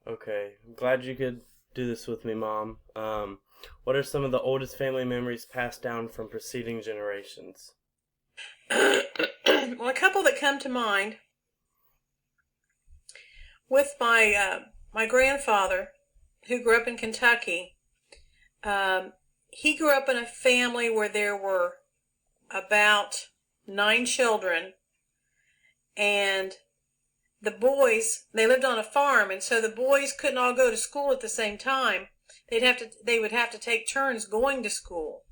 Okay. I'm glad you could do this with me, Mom. What are some of the oldest family memories passed down from preceding generations? Well, a couple that come to mind with my grandfather, who grew up in Kentucky. Um, he grew up in a family where there were about 9 children, and the boys, they lived on a farm, and so the boys couldn't all go to school at the same time. They would have to take turns going to school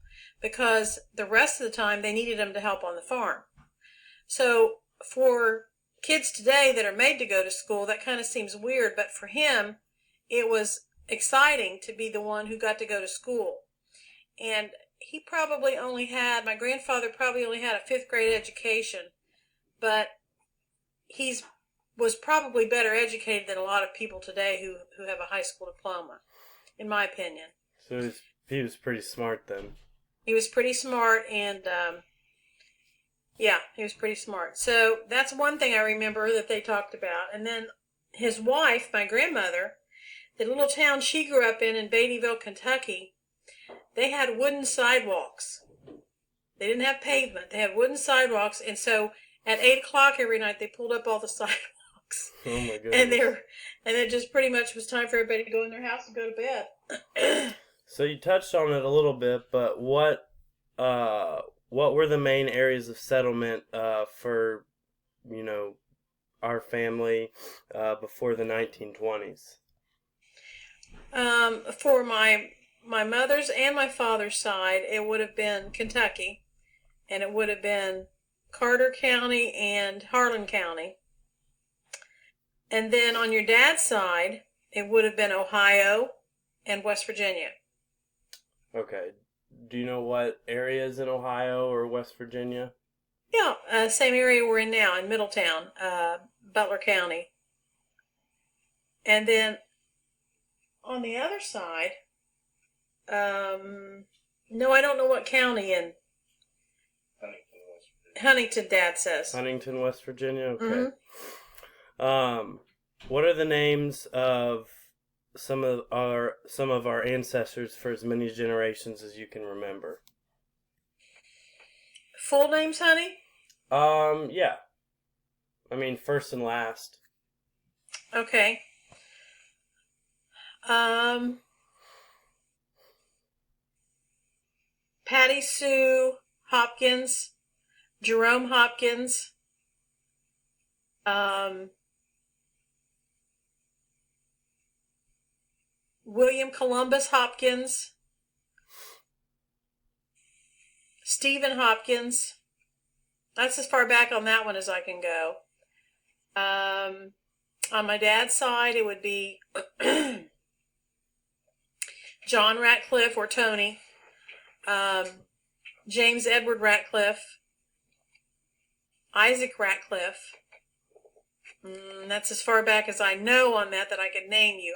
because the rest of the time they needed them to help on the farm. So for kids today that are made to go to school, that kind of seems weird, but for him, it was exciting to be the one who got to go to school. And my grandfather probably only had a fifth grade education, but he's was probably better educated than a lot of people today who have a high school diploma, in my opinion. He was pretty smart then. He was pretty smart, and yeah, he was pretty smart. So that's one thing I remember that they talked about. And then his wife, my grandmother, the little town she grew up in Beattyville, Kentucky, they had wooden sidewalks. They didn't have pavement. They had wooden sidewalks, and so at 8 o'clock every night they pulled up all the sidewalks. Oh my And goodness. it just pretty much was time for everybody to go in their house and go to bed. So you touched on it a little bit, but what were the main areas of settlement for you know our family before the 1920s? For my mother's and my father's side, it would have been Kentucky, and it would have been Carter County and Harlan County. And then on your dad's side, it would have been Ohio and West Virginia. Okay. Do you know what areas in Ohio or West Virginia? Yeah, same area we're in now in Middletown, Butler County. And then on the other side, no, I don't know what county in Huntington, Dad says. Huntington, West Virginia. Okay. Mm-hmm. What are the names of some of our ancestors for as many generations as you can remember? Full names, honey? Yeah. I mean, first and last. Okay. Patty Sue Hopkins, Jerome Hopkins, William Columbus Hopkins, Stephen Hopkins. That's as far back on that one as I can go. On my dad's side, it would be John Ratcliffe or Tony, James Edward Ratcliffe, Isaac Ratcliffe. That's as far back as I know on that I could name you.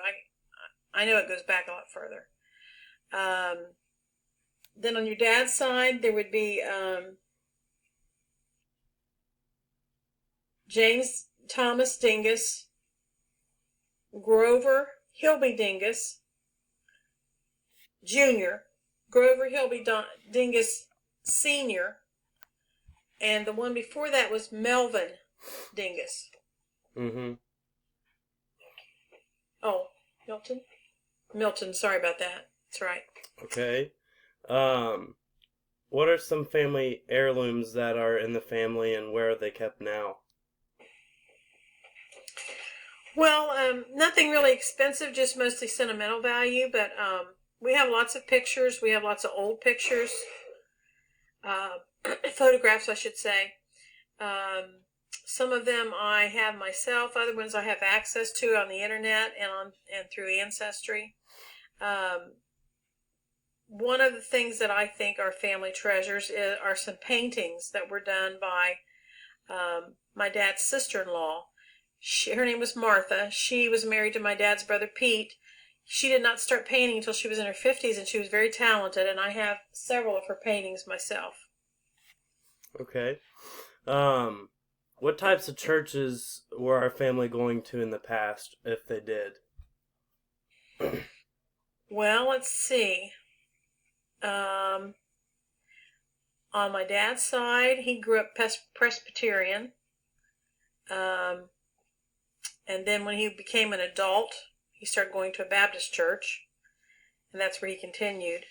I know it goes back a lot further. Then on your dad's side, there would be James Thomas Dingess, Grover Hilby Dingess, Jr., Grover Hilby Dingess Sr., and the one before that was Melvin Dingess. Mm-hmm. Oh, Milton? Milton, sorry about that. That's right. Okay. What are some family heirlooms that are in the family and where are they kept now? Well, nothing really expensive, just mostly sentimental value, but we have lots of pictures. We have lots of old pictures, photographs, I should say. Some of them I have myself, other ones I have access to on the internet and through Ancestry. One of the things that I think are family treasures are some paintings that were done by my dad's sister-in-law. Her name was Martha. She was married to my dad's brother Pete. She did not start painting until she was in her 50s, and she was very talented, and I have several of her paintings myself. Okay. What types of churches were our family going to in the past, if they did? Well, let's see. Um, on my dad's side, he grew up Presbyterian. Um, and then when he became an adult, he started going to a Baptist church, and that's where he continued.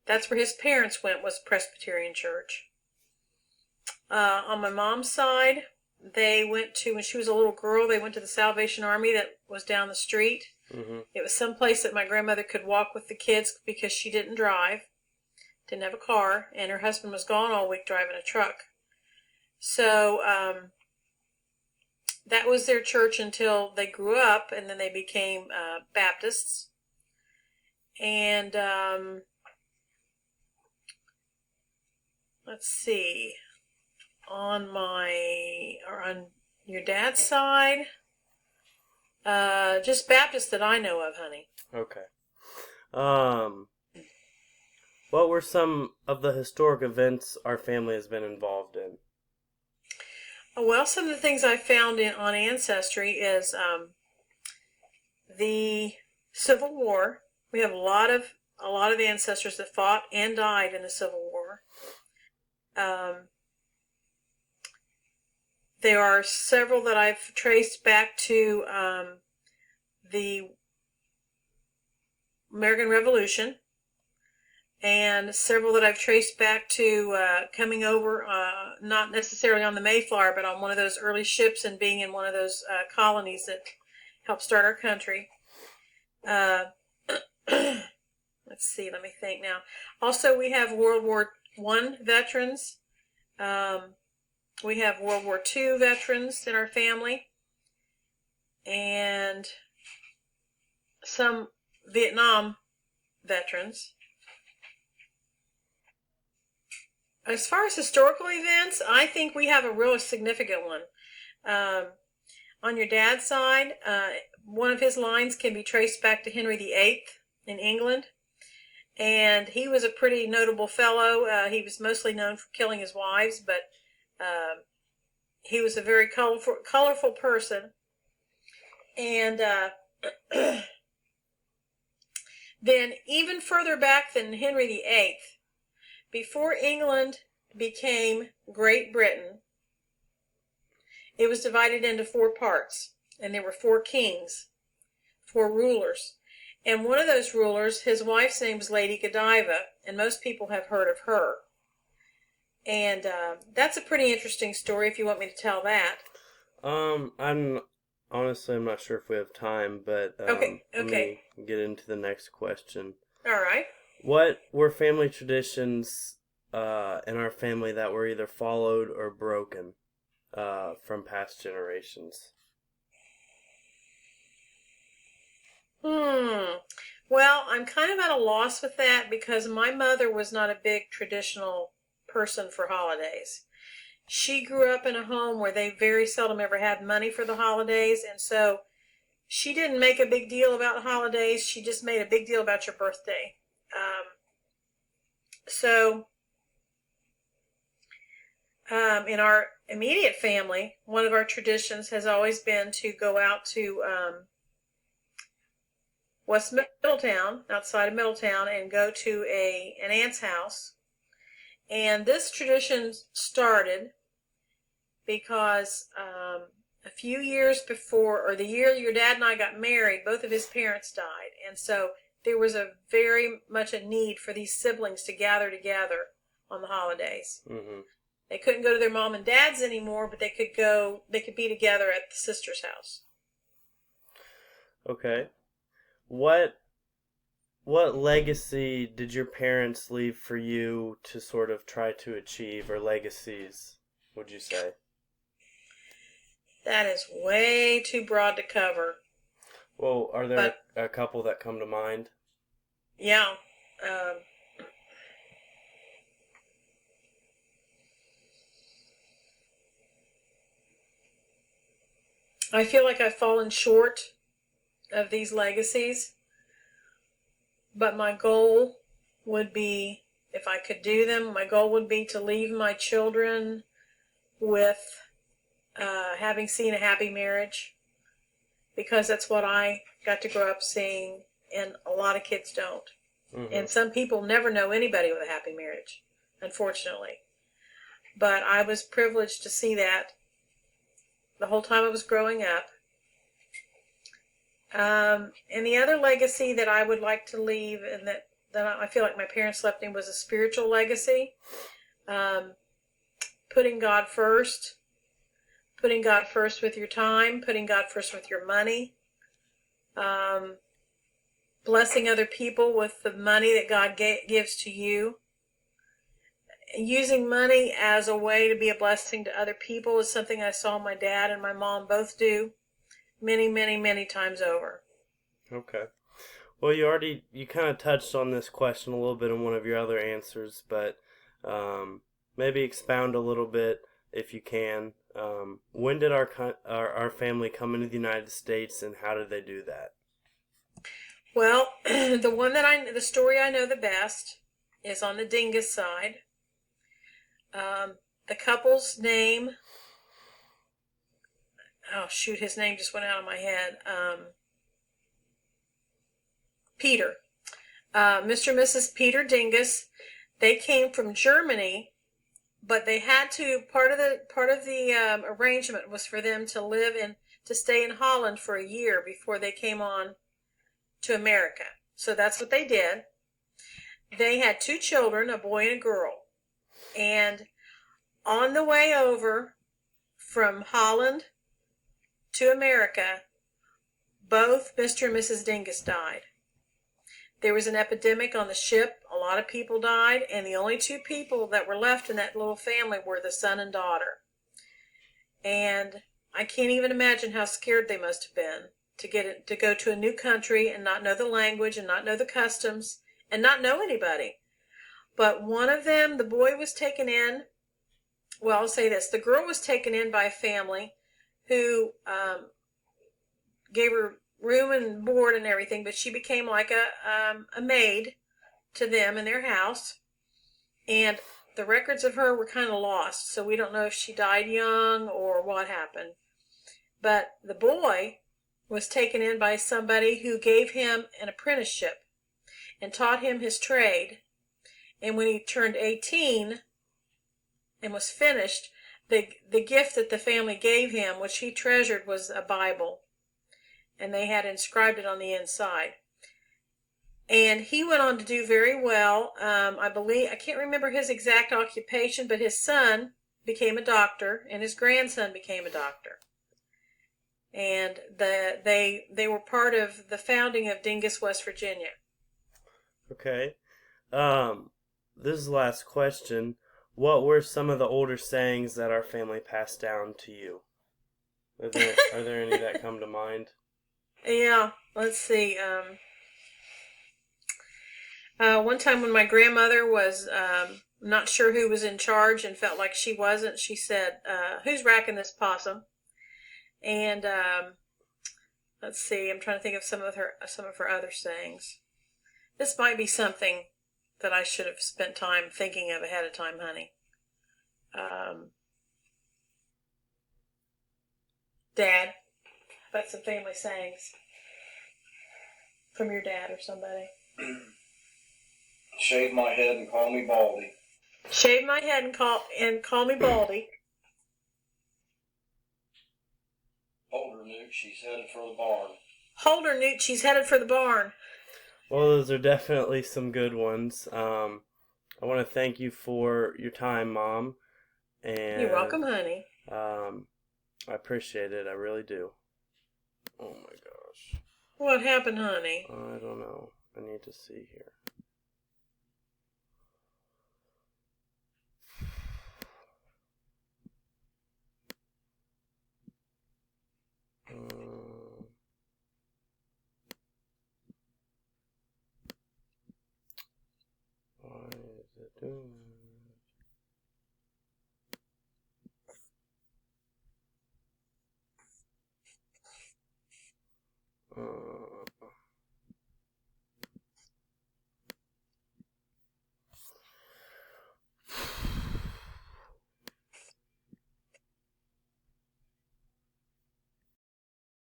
That's where his parents went, was Presbyterian church. On my mom's side, they went to, when she was a little girl, they went to the Salvation Army that was down the street. Mm-hmm. It was someplace that my grandmother could walk with the kids because she didn't drive, didn't have a car, and her husband was gone all week driving a truck. So that was their church until they grew up, and then they became Baptists. And let's see, on your dad's side, just Baptists that I know of, honey. Okay. What were some of the historic events our family has been involved in? Well, some of the things I found on Ancestry is the Civil War. We have a lot of ancestors that fought and died in the Civil War. There are several that I've traced back to the American Revolution, and several that I've traced back to coming over, not necessarily on the Mayflower, but on one of those early ships and being in one of those colonies that helped start our country. Let's see, let me think now. Also, we have World War I veterans. We have World War II veterans in our family. And some Vietnam veterans. As far as historical events, I think we have a real significant one. On your dad's side, one of his lines can be traced back to Henry VIII in England. And he was a pretty notable fellow. He was mostly known for killing his wives, but he was a very colorful person. And then even further back than Henry VIII, before England became Great Britain, it was divided into 4 parts, and there were 4 kings, 4 rulers. And one of those rulers, his wife's name was Lady Godiva, and most people have heard of her. And that's a pretty interesting story if you want me to tell that. I'm not sure if we have time, but Okay. Let me get into the next question. All right. What were family traditions in our family that were either followed or broken from past generations? Well, I'm kind of at a loss with that because my mother was not a big traditional person for holidays. She grew up in a home where they very seldom ever had money for the holidays, and so she didn't make a big deal about holidays. She just made a big deal about your birthday. In our immediate family, one of our traditions has always been to go out to West Middletown, outside of Middletown, and go to an aunt's house. And this tradition started because a few years before, or the year your dad and I got married, both of his parents died. And so there was very much a need for these siblings to gather together on the holidays. Mm-hmm. They couldn't go to their mom and dad's anymore, but they could be together at the sister's house. Okay. What legacy did your parents leave for you to sort of try to achieve, or legacies, would you say? That is way too broad to cover. Well, are there a couple that come to mind? Yeah. I feel like I've fallen short of these legacies, but my goal would be, if I could do them, my goal would be to leave my children with having seen a happy marriage, because that's what I got to grow up seeing, and a lot of kids don't. Mm-hmm. And some people never know anybody with a happy marriage, unfortunately. But I was privileged to see that the whole time I was growing up. And the other legacy that I would like to leave, and that I feel like my parents left me, was a spiritual legacy. Putting God first. Putting God first with your time. Putting God first with your money. Blessing other people with the money that God gives to you. Using money as a way to be a blessing to other people is something I saw my dad and my mom both do many, many, many times over. Okay. Well, you kind of touched on this question a little bit in one of your other answers, but maybe expound a little bit if you can. When did our family come into the United States, and how did they do that? Well, the story I know the best is on the Dingess side. The couple's name, oh shoot, his name just went out of my head. Peter. Mr. and Mrs. Peter Dingess. They came from Germany, but they had to, part of the arrangement was for them to stay in Holland for a year before they came on to America. So that's what they did. They had 2 children, a boy and a girl. And on the way over from Holland to America, both Mr. and Mrs. Dingess died. There was an epidemic on the ship. A lot of people died, and the only 2 people that were left in that little family were the son and daughter. And I can't even imagine how scared they must have been to go to a new country and not know the language and not know the customs and not know anybody. But one of them, the boy was taken in. Well, I'll say this. The girl was taken in by a family who gave her room and board and everything, but she became like a maid to them in their house. And the records of her were kind of lost, so we don't know if she died young or what happened. But the boy was taken in by somebody who gave him an apprenticeship and taught him his trade. And when he turned 18 and was finished, the gift that the family gave him, which he treasured, was a Bible. And they had inscribed it on the inside. And he went on to do very well. I can't remember his exact occupation, but his son became a doctor, and his grandson became a doctor. And they were part of the founding of Dingess, West Virginia. Okay. This is the last question. What were some of the older sayings that our family passed down to you? Are there any that come to mind? Yeah, let's see. One time when my grandmother was not sure who was in charge and felt like she wasn't, she said, "Who's racking this possum?" And let's see, I'm trying to think of some of her other sayings. This might be something that I should have spent time thinking of ahead of time, honey. Dad, how about some family sayings from your dad or somebody? Shave my head and call me Baldy. Shave my head and call me Baldy. Hold her, Nuke. She's headed for the barn. Hold her, Newt. She's headed for the barn. Well, those are definitely some good ones. I want to thank you for your time, Mom. And You're welcome, honey. I appreciate it. I really do. Oh my gosh. What happened, honey? I don't know. I need to see here.